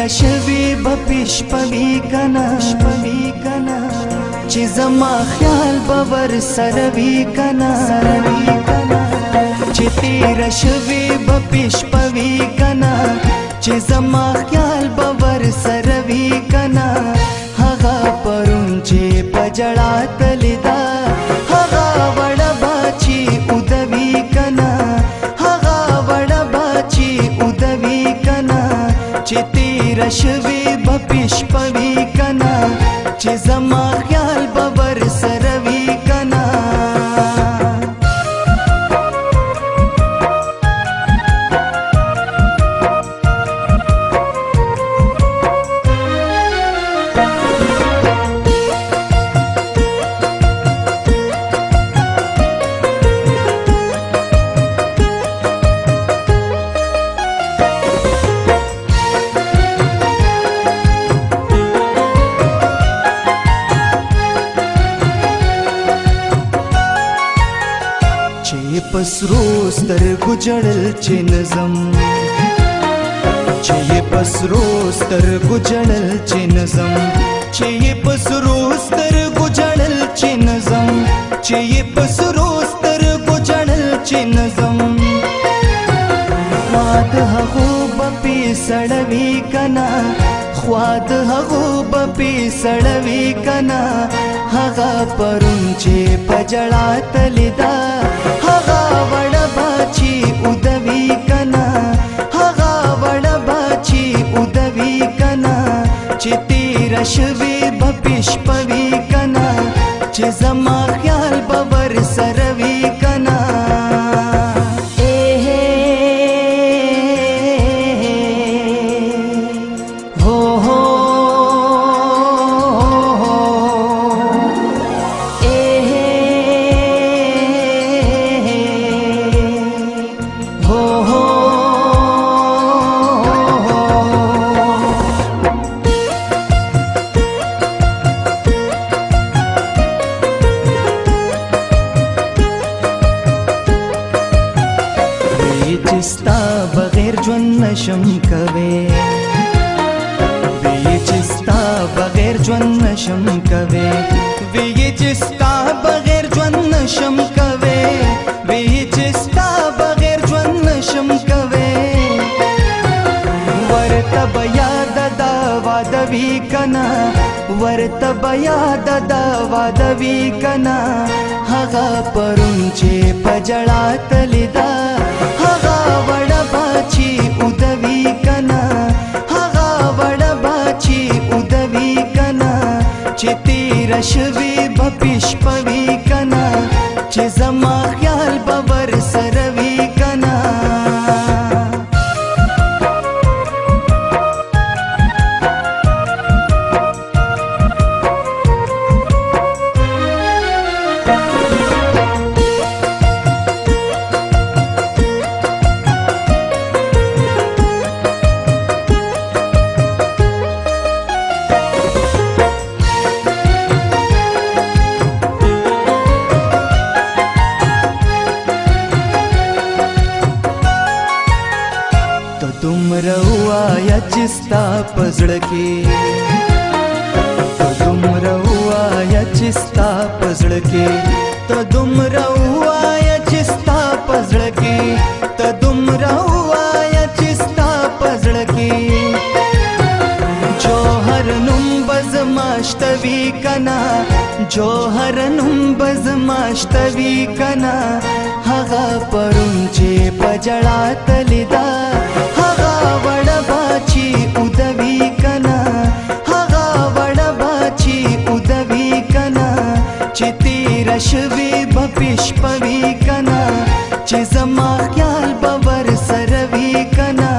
شوی بپشپوی کنا چی زما خیال باور سروی کنا چی تیر شوی بپشپوی کنا چی زما خیال باور سروی کنا هغه پرون چی پجڑا تلدا هغه وڑا باچی ودوی کنا هغه وڑا باچی ودوی کنا چی تیر شوی بپشپوی کنا چی زما خیال باور سروی کنا پسرو سترګو جړل چې نظم چې پسرو سترګو جړل چې نظم چې پسرو سترګو جړل چې نظم چې پسرو سترګو جړل چې نظم خواد هغو بپی سړوي کنا خواد هغو بپی سړوي کنا هغه پرون چې پجړا تلدا هغه وړ باچی ودوی کنا هغه وړ باچی ودوی کنا چې تیر شوی بپشپوی کنا چې زما خیال باور سروي کنا چستا بغیر ژوند نشم کوي وی چستا بغیر ژوند نشم کوي وی چستا بغیر ژوند نشم کوي وی چستا بغیر ژوند نشم کوي ورته بیا د وادوی کنا ورته بیا د وادوی کنا هغه پرون چې پجړا تلدا هغه وړ باچی ودوی کنا هغه وړ باچی ودوی کنا چې تیر شوی بپشپوی کنا چې زما خیال باور سروي کنا چستا پزړه کې ته دومره ووایه چې ستا په زړه کې ته دومره ووایه چې ستا په زړه کې ته دومره ووایه چې ستا په زړه کې جوهر نوم به زما شته وي کنه جوهر نوم به زما شته وي کنه هغه پرون چې په ژړا تللی ده هغه وړه باچی ودوي کنه هغه وړه باچی ودوي کنه چې تیره شوې به پشپوي کنه چې زما خیال به ورسره وي کنه